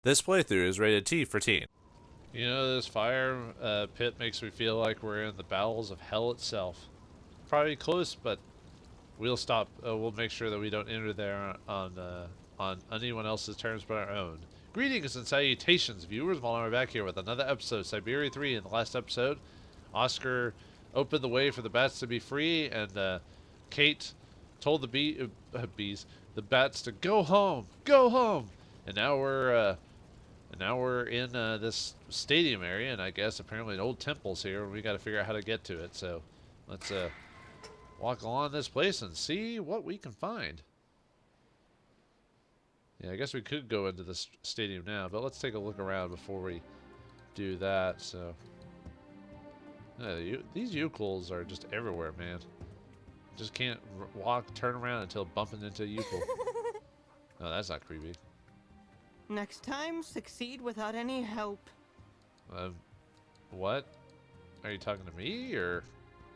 This playthrough is rated T for teen. You know, this fire pit makes me feel like we're in the bowels of hell itself. Probably close, but we'll stop. We'll make sure that we don't enter there on anyone else's terms but our own. Greetings and salutations, viewers. Vauldemare back here with another episode, Syberia 3. In the last episode, Oscar opened the way for the bats to be free, and Kate told the the bats to go home, go home. And now we're in this stadium area, and I guess apparently an old temple's here, and we got to figure out how to get to it. So let's walk along this place and see what we can find. Yeah, I guess we could go into this stadium now, but let's take a look around before we do that. So these youkals are just everywhere, man. Just can't turn around until bumping into a youkal. Oh, that's not creepy. Next time, succeed without any help. What? Are you talking to me, or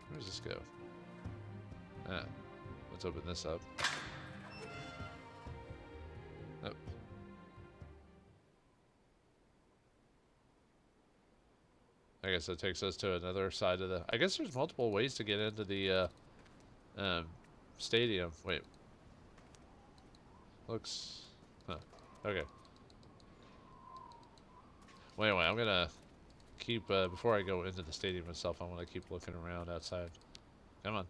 where does this go? Ah, let's open this up. Oh. I guess that takes us to another side of the... I guess there's multiple ways to get into the stadium. Wait. Looks... Huh. Okay. Wait, I'm gonna keep, before I go into the stadium itself, I want to keep looking around outside. Come on.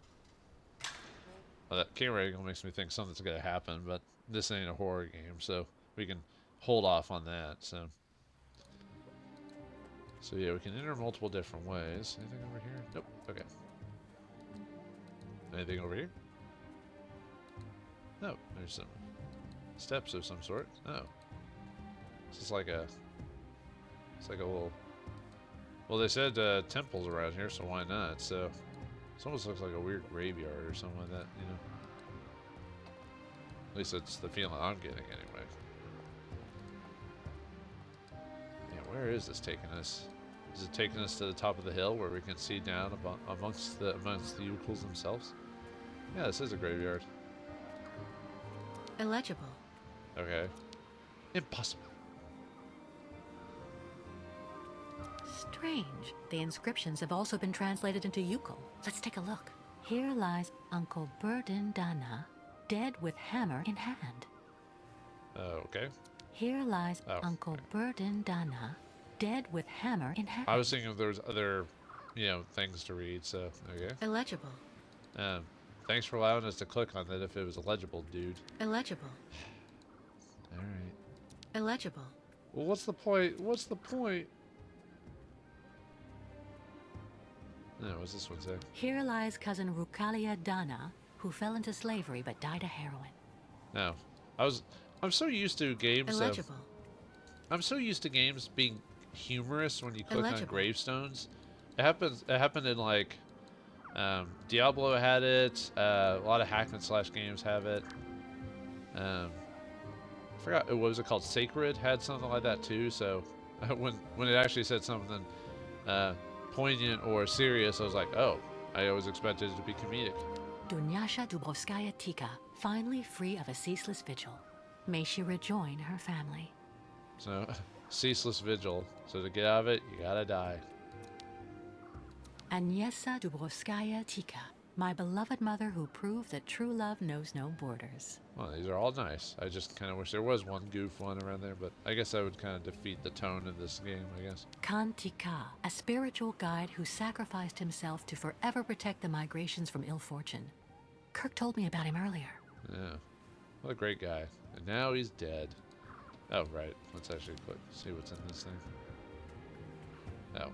Well, that camera angle makes me think something's gonna happen, but this ain't a horror game, so we can hold off on that, so yeah, we can enter multiple different ways. Anything over here? Nope. Okay. Anything over here? No, there's some steps of some sort. Oh. This is like a... It's like a little... Well, they said temples around here, so why not? So, this almost looks like a weird graveyard or something like that, you know? At least it's the feeling I'm getting, anyway. Yeah, where is this taking us? Is it taking us to the top of the hill where we can see down amongst the youkals themselves? Yeah, this is a graveyard. Illegible. Okay. Impossible. Strange. The inscriptions have also been translated into youkal. Let's take a look. Here lies Uncle Burden Dana, dead with hammer in hand. Okay. Here lies Uncle Burden Dana, dead with hammer in hand. I was thinking if there was other, things to read, so, okay. Illegible. Thanks for allowing us to click on that if it was illegible, dude. Illegible. Alright. Illegible. Well, what's the point? What's the point? No, what's this one say? Here lies cousin Rukalia Dana, who fell into slavery but died of heroin. No. I'm so used to games Illegible. I'm so used to games being humorous when you click Illegible. on gravestones. It happened in like Diablo had it, a lot of hack and slash games have it. I forgot what was it called? Sacred had something like that too, so when it actually said something poignant or serious, I was like, oh, I always expected it to be comedic. Dunyasha Dubrovskaya Tika, finally free of a ceaseless vigil. May she rejoin her family. So, ceaseless vigil. So to get out of it, you gotta die. Agnieszka Dubrovskaya Tika, my beloved mother who proved that true love knows no borders. Well, these are all nice. I just kind of wish there was one goof one around there, but I guess that would kind of defeat the tone of this game, I guess. Kantika, a spiritual guide who sacrificed himself to forever protect the migrations from ill fortune. Kirk told me about him earlier. Yeah. What a great guy. And now he's dead. Oh, right. Let's actually click, see what's in this thing. Oh.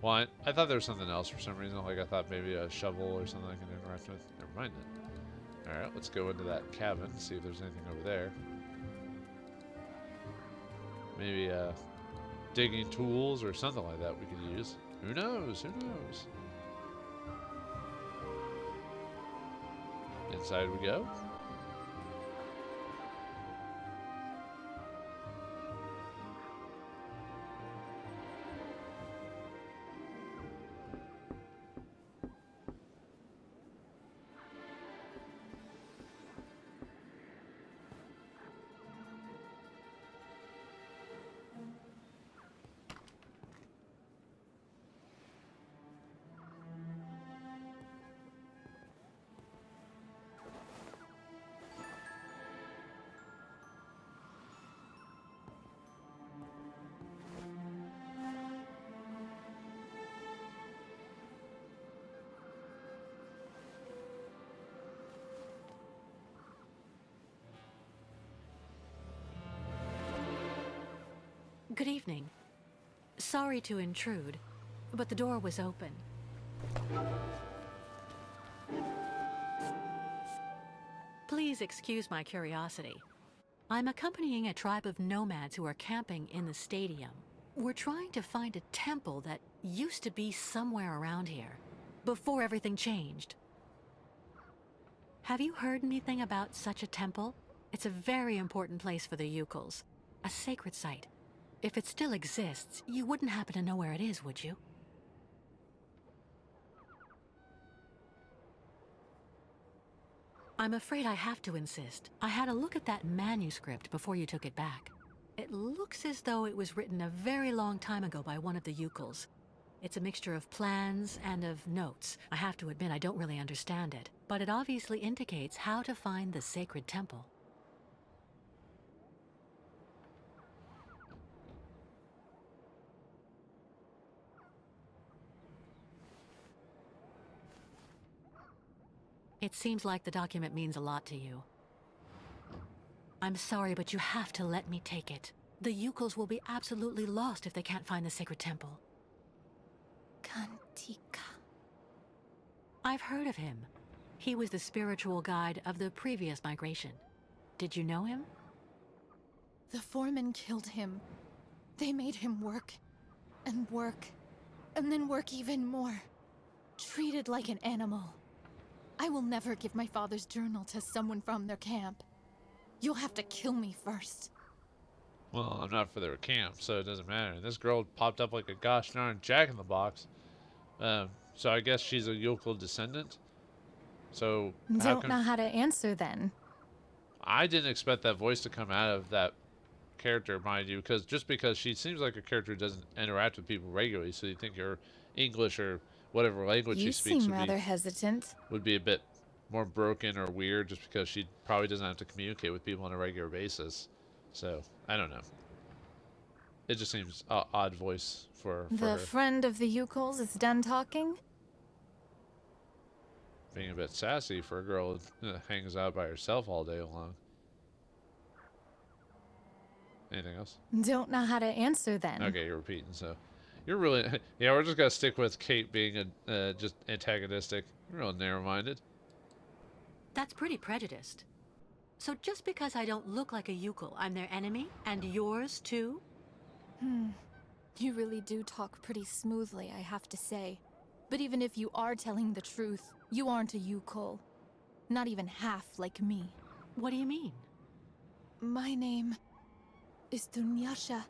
Well, I thought there was something else for some reason. Like, I thought maybe a shovel or something I can interact with. Never mind it. Alright, let's go into that cabin, see if there's anything over there. Maybe, digging tools or something like that we could use. Who knows? Who knows? Inside we go. Good evening. Sorry to intrude, but the door was open. Please excuse my curiosity. I'm accompanying a tribe of nomads who are camping in the stadium. We're trying to find a temple that used to be somewhere around here, before everything changed. Have you heard anything about such a temple? It's a very important place for the youkals, a sacred site. If it still exists, you wouldn't happen to know where it is, would you? I'm afraid I have to insist. I had a look at that manuscript before you took it back. It looks as though it was written a very long time ago by one of the youkals. It's a mixture of plans and of notes. I have to admit I don't really understand it, but it obviously indicates how to find the sacred temple. It seems like the document means a lot to you. I'm sorry, but you have to let me take it. The youkals will be absolutely lost if they can't find the sacred temple. Kantika. I've heard of him. He was the spiritual guide of the previous migration. Did you know him? The foreman killed him. They made him work, and then work even more. Treated like an animal. I will never give my father's journal to someone from their camp. You'll have to kill me first. Well, I'm not for their camp, so it doesn't matter. This girl popped up like a gosh darn jack-in-the-box. So I guess she's a yokel descendant? So Don't know how to answer then. I didn't expect that voice to come out of that character, mind you, because she seems like a character who doesn't interact with people regularly, so you think her English or whatever language she speaks You seem rather hesitant. would be a bit more broken or weird, just because she probably doesn't have to communicate with people on a regular basis. So, I don't know. It just seems odd voice for The her. friend of the youkals is done talking? Being a bit sassy for a girl who hangs out by herself all day long. Anything else? Don't know how to answer then. Okay, you're repeating, so. You're really... Yeah, we're just gonna stick with Kate being just antagonistic. Real narrow-minded. That's pretty prejudiced. So just because I don't look like a youkal, I'm their enemy? And yours, too? You really do talk pretty smoothly, I have to say. But even if you are telling the truth, you aren't a youkal. Not even half like me. What do you mean? My name is Dunyasha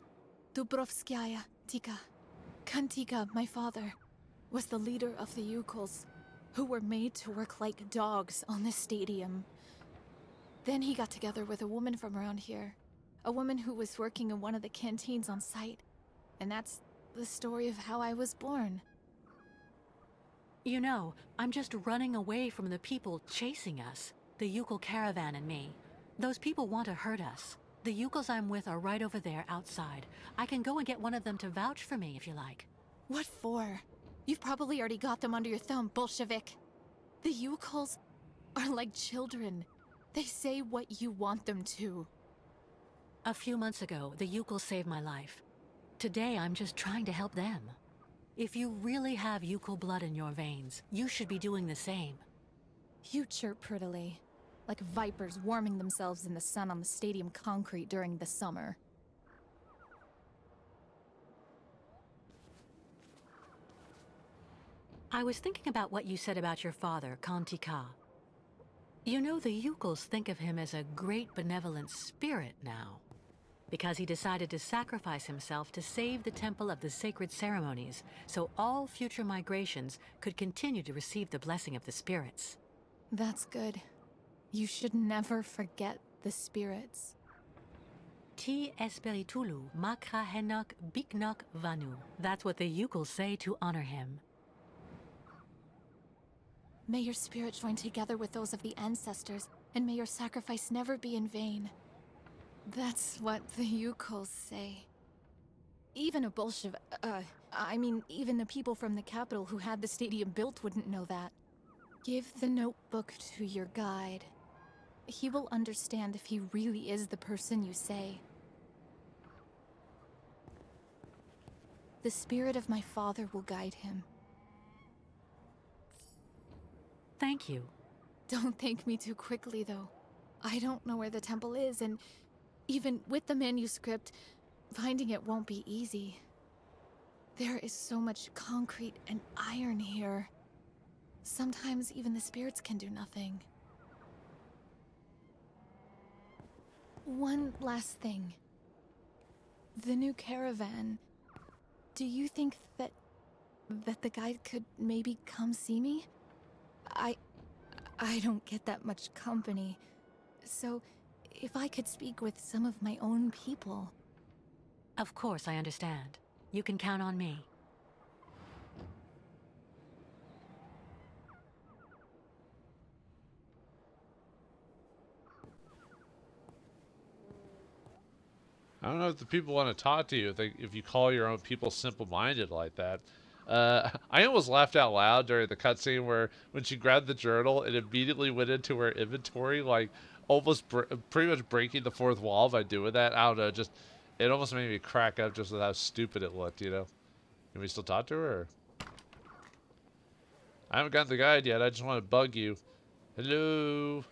Dubrovskaya Tika. Kantika, my father, was the leader of the youkals, who were made to work like dogs on the stadium. Then he got together with a woman from around here. A woman who was working in one of the canteens on site. And that's the story of how I was born. You know, I'm just running away from the people chasing us. The youkal caravan and me. Those people want to hurt us. The youkals I'm with are right over there outside. I can go and get one of them to vouch for me if you like. What for? You've probably already got them under your thumb, Bolshevik. The youkals are like children. They say what you want them to. A few months ago, the youkals saved my life. Today, I'm just trying to help them. If you really have youkal blood in your veins, you should be doing the same. You chirp prettily, like vipers warming themselves in the sun on the stadium concrete during the summer. I was thinking about what you said about your father, Kantika. You know, the youkals think of him as a great benevolent spirit now, because he decided to sacrifice himself to save the Temple of the Sacred Ceremonies, so all future migrations could continue to receive the blessing of the spirits. That's good. You should never forget the spirits. Ti Espiritulu Makra Henok Biknok Vanu. That's what the youkals say to honor him. May your spirit join together with those of the ancestors, and may your sacrifice never be in vain. That's what the youkals say. Even a Bolshevik, even the people from the capital who had the stadium built wouldn't know that. Give the notebook to your guide. He will understand if he really is the person you say. The spirit of my father will guide him. Thank you. Don't thank me too quickly, though. I don't know where the temple is, and even with the manuscript, finding it won't be easy. There is so much concrete and iron here. Sometimes even the spirits can do nothing. One last thing. The new caravan. Do you think that the guide could maybe come see me? I don't get that much company. So, if I could speak with some of my own people. Of course, I understand. You can count on me. I don't know if the people want to talk to you if you call your own people simple-minded like that. I almost laughed out loud during the cutscene where when she grabbed the journal, it immediately went into her inventory, like almost pretty much breaking the fourth wall by doing that. I don't know, just it almost made me crack up just with how stupid it looked, you know. Can we still talk to her? Or? I haven't gotten the guide yet. I just want to bug you. Hello,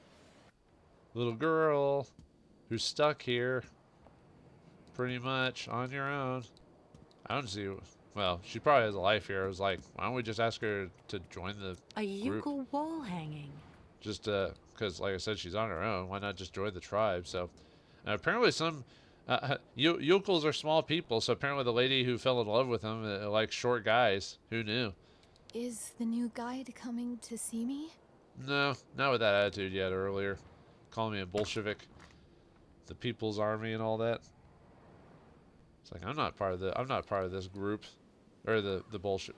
little girl who's stuck here. Pretty much on your own. I don't see. Well, she probably has a life here. I was like, why don't we just ask her to join the group? Youkal wall hanging. Just because, like I said, she's on her own. Why not just join the tribe? So, apparently, some youkals are small people. So apparently, the lady who fell in love with them likes short guys. Who knew? Is the new guide coming to see me? No, not with that attitude yet. Earlier, calling me a Bolshevik, the People's Army, and all that. It's like I'm not part of this group, or the bullshit.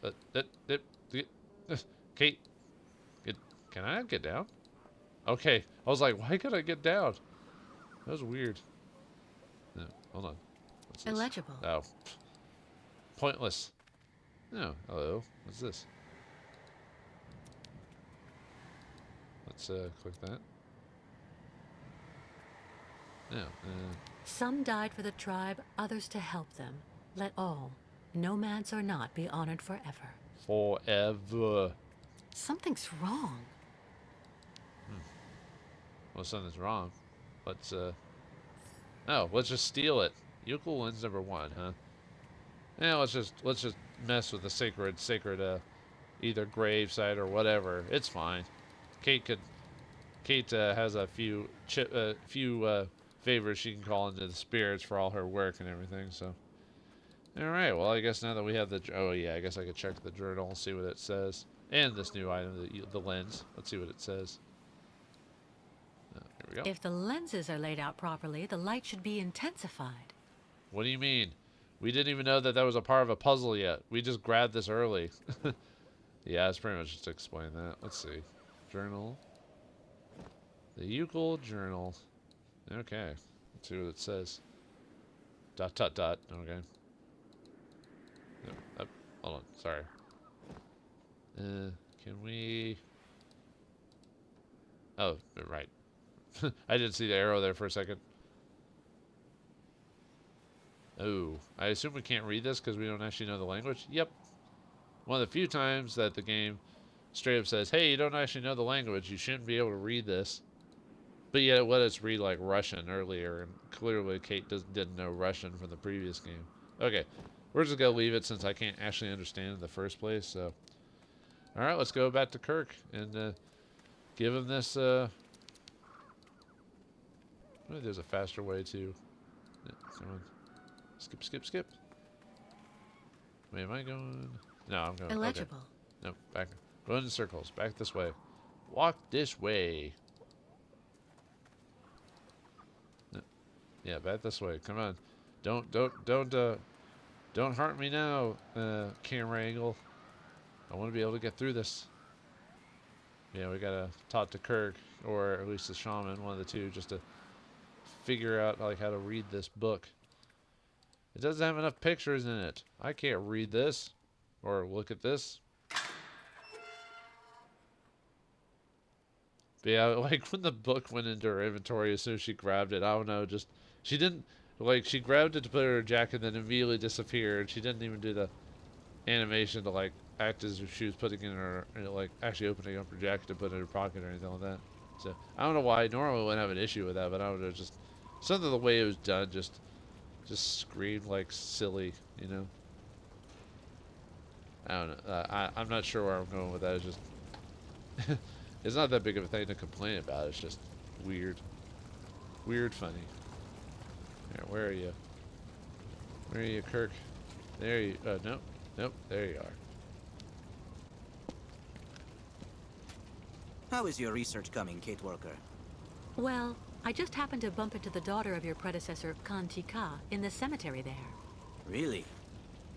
Kate, can I get down? Okay, I was like, why could I get down? That was weird. No, hold on. What's this? Illegible. Oh, pointless. No, hello. What's this? Let's click that. No. Some died for the tribe, others to help them. Let all, nomads or not, be honored forever. Forever. Something's wrong. Well, something's wrong. Let's let's just steal it. Youkal wins #1, huh? Yeah, let's just mess with the sacred either gravesite or whatever. It's fine. Kate has a few favors she can call into the spirits for all her work and everything. So, all right. Well, I guess now that we have I guess I could check the journal and see what it says, and this new item, the lens. Let's see what it says. Here we go. If the lenses are laid out properly, the light should be intensified. What do you mean? We didn't even know that was a part of a puzzle yet. We just grabbed this early. Yeah, it's pretty much just to explain that. Let's see. Journal. The youkal journal. Okay. Let's see what it says. ... Okay. No, hold on. Sorry. Can we... Oh, right. I didn't see the arrow there for a second. Oh, I assume we can't read this because we don't actually know the language? Yep. One of the few times that the game straight up says, hey, you don't actually know the language, you shouldn't be able to read this. But yet it let us read like Russian earlier, and clearly Kate didn't know Russian from the previous game. Okay, we're just going to leave it since I can't actually understand in the first place. So, alright, let's go back to Kirk and give him this... Maybe there's a faster way to... Come on. Skip. Wait, am I going... No, I'm going... Illegible. Okay. No, back. Run in circles. Back this way. Walk this way. No. Yeah, back this way. Come on. Don't hurt me now, camera angle. I want to be able to get through this. Yeah, we gotta talk to Kirk, or at least the shaman, one of the two, just to figure out like how to read this book. It doesn't have enough pictures in it. I can't read this or look at this. But yeah, like when the book went into her inventory as soon as she grabbed it, I don't know, just she didn't Like, she grabbed it to put it in her jacket, then immediately disappeared. She didn't even do the animation to, like, act as if she was putting in her, like, actually opening up her jacket to put it in her pocket or anything like that. So, I don't know why. Normally I wouldn't have an issue with that, but I don't know, just something of the way it was done just screamed, like, silly, you know? I don't know. I'm not sure where I'm going with that. It's just... it's not that big of a thing to complain about. It's just weird. Weird funny. Here, where are you? Where are you, Kirk? There you... nope. Nope. There you are. How is your research coming, Kate Walker? Well, I just happened to bump into the daughter of your predecessor, Kantika, in the cemetery there. Really?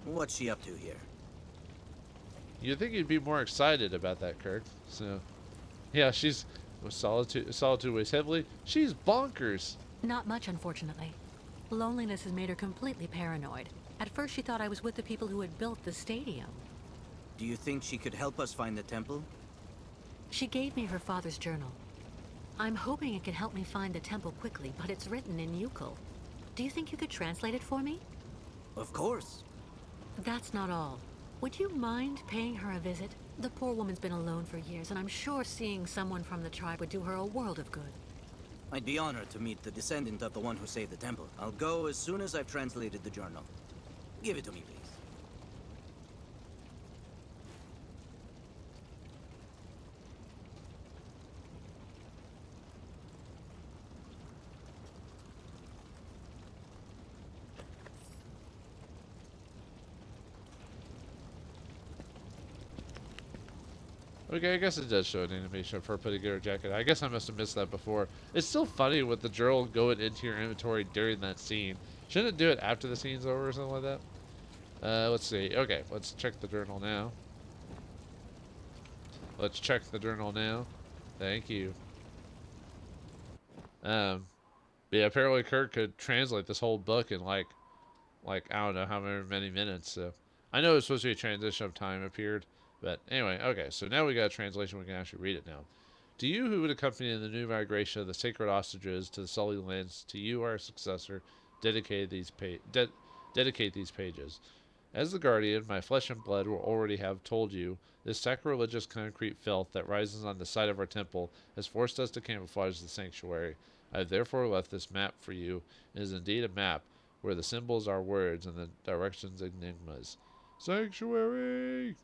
What's she up to here? You'd think you'd be more excited about that, Kirk. So, yeah, she's... Solitude weighs heavily. She's bonkers. Not much, unfortunately. Loneliness has made her completely paranoid. At first she thought I was with the people who had built the stadium. Do you think she could help us find the temple? She gave me her father's journal. I'm hoping it can help me find the temple quickly, but it's written in youkal. Do you think you could translate it for me? Of course. That's not all. Would you mind paying her a visit? The poor woman's been alone for years, and I'm sure seeing someone from the tribe would do her a world of good. I'd be honored to meet the descendant of the one who saved the temple. I'll go as soon as I've translated the journal. Give it to me, please. Okay, I guess it does show an animation of her putting in her jacket. I guess I must have missed that before. It's still funny with the journal going into your inventory during that scene. Shouldn't it do it after the scene's over or something like that? Let's see. Okay, let's check the journal now. Let's check the journal now. Thank you. Yeah, apparently Kirk could translate this whole book in like I don't know how many minutes. So I know it's supposed to be a transition of time appeared. But anyway, okay, so now we got a translation. We can actually read it now. To you who would accompany in the new migration of the sacred hostages to the Sully lands, to you, our successor, dedicate these pages. As the guardian, my flesh and blood will already have told you, this sacrilegious concrete filth that rises on the site of our temple has forced us to camouflage the sanctuary. I have therefore left this map for you. It is indeed a map, where the symbols are words and the directions enigmas. Sanctuary!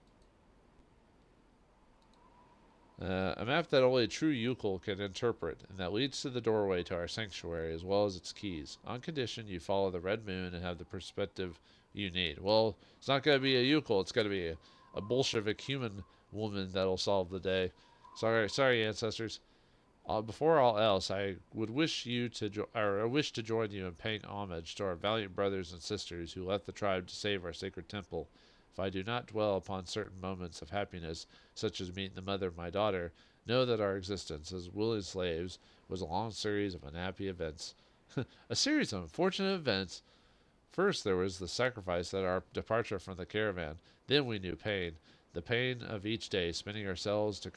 A map that only a true youkal can interpret, and that leads to the doorway to our sanctuary as well as its keys, on condition you follow the red moon and have the perspective you need. Well, it's not going to be a youkal, it's going to be a Bolshevik human woman that'll solve the day. Sorry, ancestors. Before all else, I would wish to join you in paying homage to our valiant brothers and sisters who left the tribe to save our sacred temple. If I do not dwell upon certain moments of happiness, such as meeting the mother of my daughter, know that our existence as willing slaves was a long series of unhappy events. A series of unfortunate events. First there was the sacrifice at our departure from the caravan. Then we knew pain. The pain of each day, spending ourselves to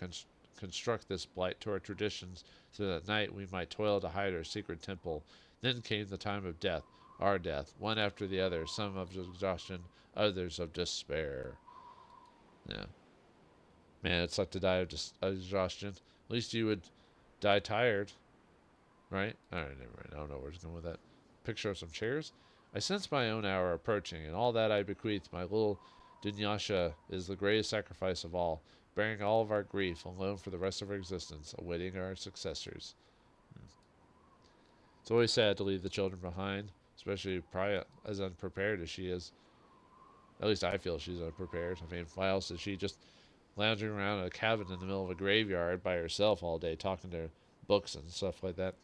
construct this blight to our traditions, so that at night we might toil to hide our secret temple. Then came the time of death, our death, one after the other, some of exhaustion, others of despair. Yeah. Man, it sucked to die of exhaustion. At least you would die tired. Right? Alright, never mind. I don't know where it's going with that. Picture of some chairs. I sense my own hour approaching, and all that I bequeath my little Dunyasha is the greatest sacrifice of all, bearing all of our grief alone for the rest of our existence, awaiting our successors. It's always sad to leave the children behind, especially probably as unprepared as she is. At least I feel she's unprepared. I mean, why else is she just lounging around a cabin in the middle of a graveyard by herself all day, talking to books and stuff like that?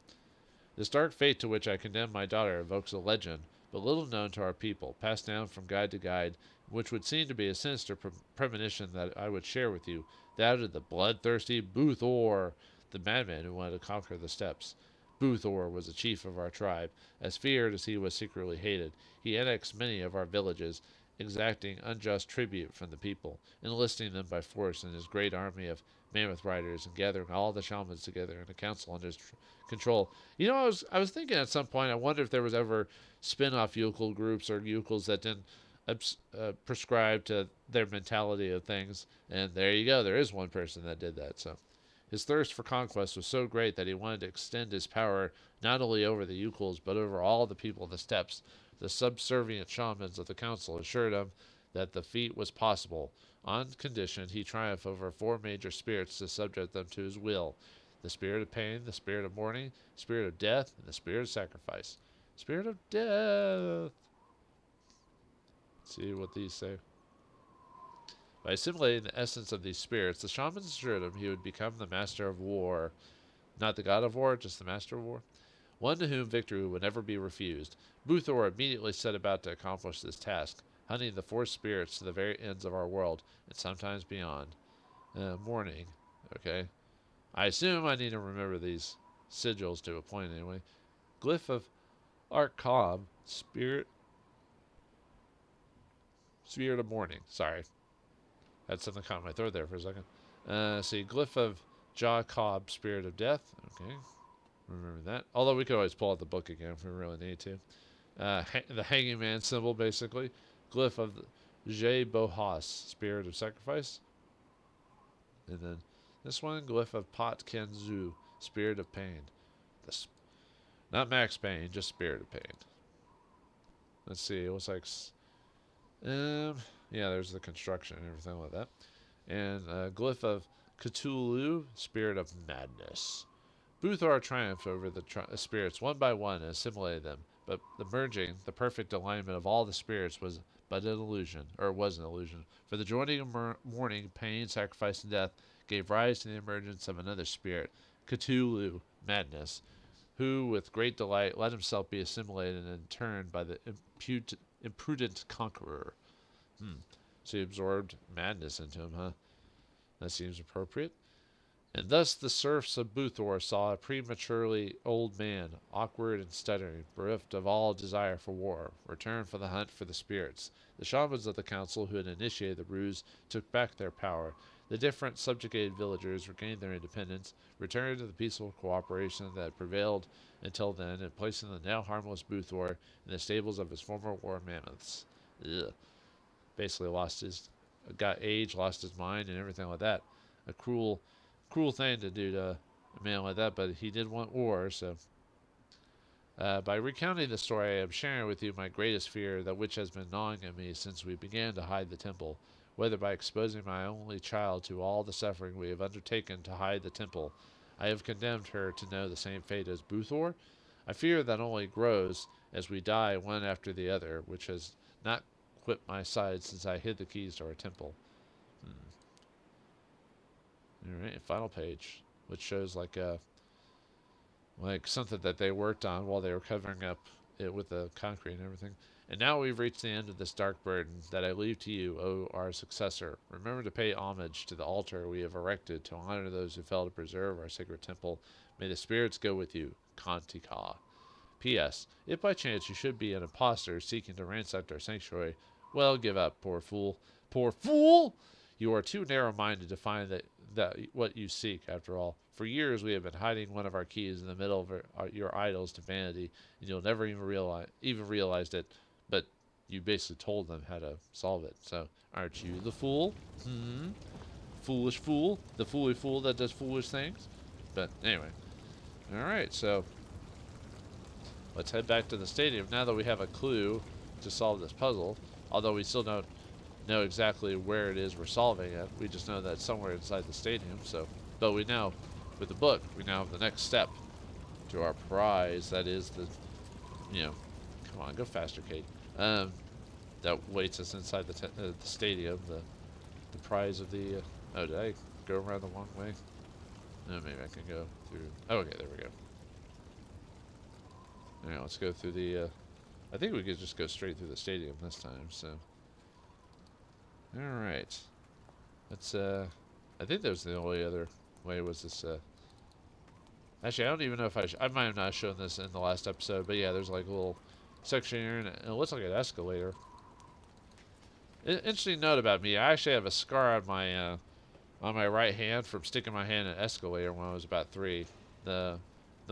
This dark fate to which I condemn my daughter evokes a legend, but little known to our people, passed down from guide to guide, which would seem to be a sinister premonition that I would share with you, that of the bloodthirsty Boothor, the madman who wanted to conquer the steppes. Boothor was a chief of our tribe. As feared as he was secretly hated, he annexed many of our villages, exacting unjust tribute from the people, enlisting them by force in his great army of mammoth riders, and gathering all the shamans together in a council under his control. You know, I was thinking at some point, I wonder if there was ever spin-off yokel groups or yokels that didn't prescribe to their mentality of things. And there you go, there is one person that did that. So his thirst for conquest was so great that he wanted to extend his power not only over the youkals but over all the people of the steppes. The subservient shamans of the council assured him that the feat was possible, on condition he triumph over 4 major spirits to subject them to his will: the spirit of pain, the spirit of mourning, the spirit of death, and the spirit of sacrifice. Spirit of death. Let's see what these say. By assimilating the essence of these spirits, the shamans assured him he would become the master of war. Not the god of war, just the master of war. One to whom victory would never be refused. Buthor immediately set about to accomplish this task, hunting the 4 spirits to the very ends of our world, and sometimes beyond. Mourning. Okay. I assume I need to remember these sigils to a point anyway. Glyph of Arkham, spirit of mourning. Sorry. Had something caught in my throat there for a second. See, Glyph of Jacob, spirit of death. Okay. Remember that. Although we could always pull out the book again if we really need to. The hanging man symbol, basically. Glyph of Je Bohas, spirit of sacrifice. And then this one, Glyph of Pot Kenzu, spirit of pain. Not Max Payne, just spirit of pain. Let's see, it looks like... yeah, there's the construction and everything like that. And Glyph of Cthulhu, spirit of madness. Buthor triumphed over the spirits one by one and assimilated them, but the merging, the perfect alignment of all the spirits was but an illusion, or was an illusion, for the joining of mourning, pain, sacrifice, and death gave rise to the emergence of another spirit, Cthulhu, madness, who with great delight let himself be assimilated and turned by the imprudent conqueror. So he absorbed madness into him, huh? That seems appropriate. And thus the serfs of Buthor saw a prematurely old man, awkward and stuttering, bereft of all desire for war, return for the hunt for the spirits. The shamans of the council who had initiated the ruse took back their power. The different subjugated villagers regained their independence, returned to the peaceful cooperation that had prevailed until then, and placing the now harmless Buthor in the stables of his former war mammoths. Ugh. Basically got age, lost his mind, and everything like that. A cruel thing to do to a man like that, but he did want war, so... by recounting the story, I am sharing with you my greatest fear, that which has been gnawing at me since we began to hide the temple, whether by exposing my only child to all the suffering we have undertaken to hide the temple, I have condemned her to know the same fate as Buthor. I fear that only grows as we die one after the other, which has not quit my side since I hid the keys to our temple. Alright, final page, which shows like something that they worked on while they were covering up it with the concrete and everything. And now we've reached the end of this dark burden that I leave to you, O our successor. Remember to pay homage to the altar we have erected to honor those who fell to preserve our sacred temple. May the spirits go with you. Kantika. P.S. If by chance you should be an impostor seeking to ransack our sanctuary, well, give up, poor fool. Poor fool! You are too narrow-minded to find that what you seek, after all. For years we have been hiding one of our keys in the middle of your idols to vanity, and you'll never even realized it, but you basically told them how to solve it. So, aren't you the fool? Foolish fool? The fool that does foolish things? But anyway. Alright, so let's head back to the stadium now that we have a clue to solve this puzzle, although we still don't know exactly where it is we're solving it. We just know that it's somewhere inside the stadium. So, but we now, with the book, we now have the next step to our prize. That is the, come on, go faster, Kate. That waits us inside the stadium. The prize of the. Oh, did I go around the wrong way? No, maybe I can go through. Oh, okay, there we go. All right, let's go through the. I think we could just go straight through the stadium this time. So. Alright. Let's, I think that was the only other way was this, actually, I don't even know if I might have not shown this in the last episode, but yeah, there's like a little section here, and it looks like an escalator. Interesting note about me. I actually have a scar on my right hand from sticking my hand in an escalator when I was about 3. The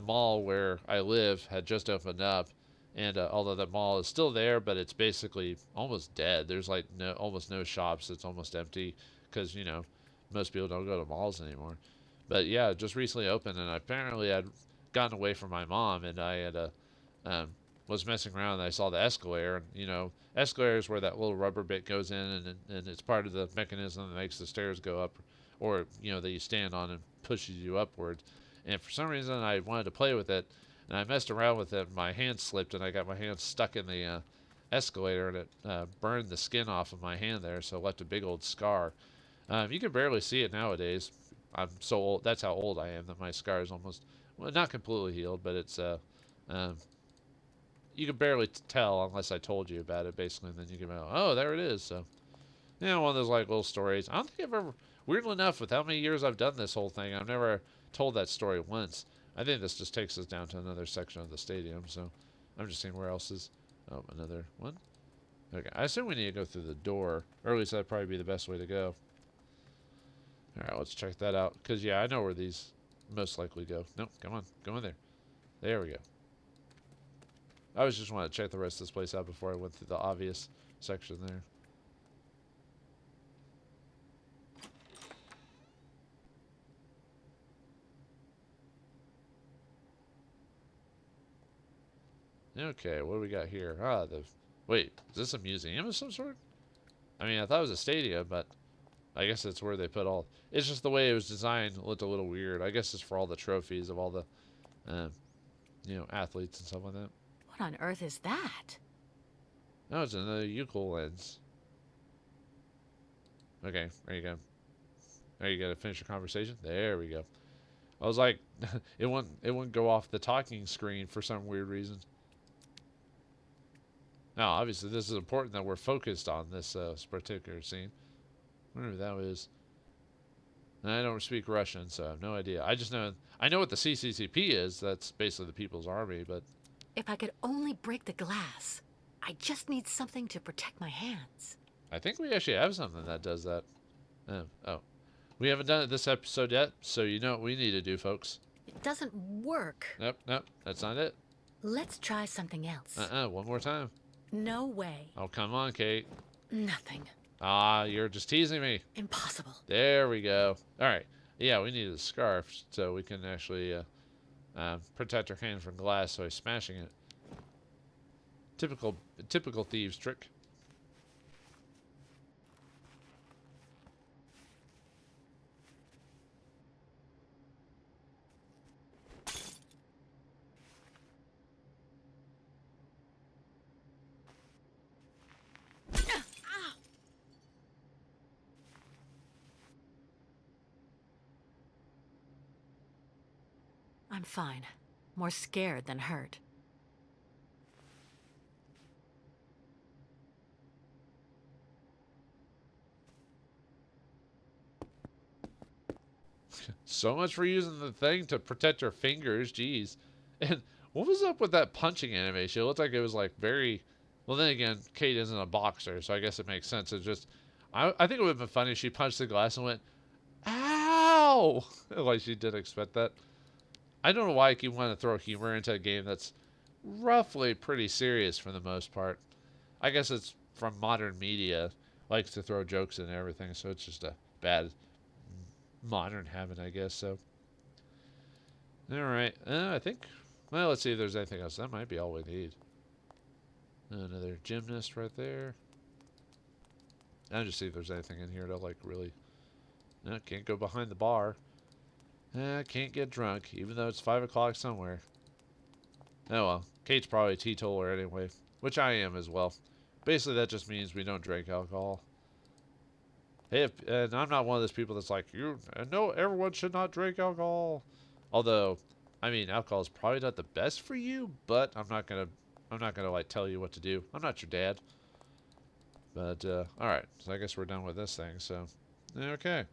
mall where I live had just opened up, and although the mall is still there, but it's basically almost dead. There's like almost no shops. It's almost empty because most people don't go to malls anymore. But yeah, it just recently opened, and apparently I'd gotten away from my mom, and I had was messing around, and I saw the escalator. And escalator is where that little rubber bit goes in, and it's part of the mechanism that makes the stairs go up, or that you stand on and pushes you upwards. And for some reason, I wanted to play with it, and I messed around with it. And my hand slipped, and I got my hand stuck in the escalator, and it burned the skin off of my hand there, so it left a big old scar. You can barely see it nowadays. I'm so old. That's how old I am, that my scar is almost, well, not completely healed, but it's you can barely tell unless I told you about it, basically, and then you can go, oh, there it is. So, one of those like little stories. I don't think I've ever, weirdly enough, with how many years I've done this whole thing, I've never told that story once. I think this just takes us down to another section of the stadium, so I'm just seeing where else is. Oh, another one. Okay, I assume we need to go through the door, or at least that'd probably be the best way to go. Alright, let's check that out, because yeah, I know where these most likely go. Nope, come on, go in there. There we go. I was just wanting to check the rest of this place out before I went through the obvious section there. Okay, what do we got here? Wait, is this a museum of some sort? I mean, I thought it was a stadium, but I guess it's where they put all. It's just the way it was designed looked a little weird. I guess it's for all the trophies of all the, athletes and stuff like that. What on earth is that? No, it's another youkal lens. Okay, there you go. There you go to finish your conversation. There we go. I was like, it wouldn't go off the talking screen for some weird reason. Now, obviously, this is important that we're focused on this particular scene. Whatever that is. And I don't speak Russian, so I have no idea. I know what the CCCP is. That's basically the People's Army, but... If I could only break the glass. I just need something to protect my hands. I think we actually have something that does that. Oh. We haven't done it this episode yet, so you know what we need to do, folks. It doesn't work. Nope, that's not it. Let's try something else. One more time. No way. Oh, come on, Kate. Nothing. Ah, you're just teasing me. Impossible. There we go. All right. Yeah, we need a scarf so we can actually protect our hand from glass so he's smashing it. Typical thieves trick. I'm fine. More scared than hurt. So much for using the thing to protect your fingers, jeez. And what was up with that punching animation? It looked like it was like very... Well, then again, Kate isn't a boxer, so I guess it makes sense. It's just... I think it would have been funny if she punched the glass and went, ow! Like she didn't expect that. I don't know why I keep wanting to throw humor into a game that's roughly pretty serious for the most part. I guess it's from modern media. Likes to throw jokes in and everything, so it's just a bad modern habit, I guess. So, alright. I think... Well, let's see if there's anything else. That might be all we need. Another gymnast right there. I'll just see if there's anything in here to, like, really... No, can't go behind the bar. Can't get drunk, even though it's 5 o'clock somewhere. Oh well, Kate's probably a teetotaler anyway, which I am as well. Basically, that just means we don't drink alcohol. Hey, and I'm not one of those people that's like, no, everyone should not drink alcohol. Although, I mean, alcohol is probably not the best for you, but I'm not gonna like tell you what to do. I'm not your dad. But all right, so I guess we're done with this thing. So, okay.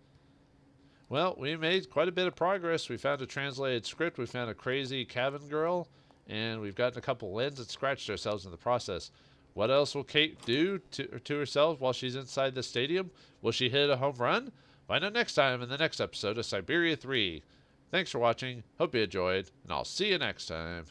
Well, we made quite a bit of progress. We found a translated script. We found a crazy cabin girl. And we've gotten a couple lens and scratched ourselves in the process. What else will Kate do to herself while she's inside the stadium? Will she hit a home run? Find out next time in the next episode of Syberia 3. Thanks for watching. Hope you enjoyed, and I'll see you next time.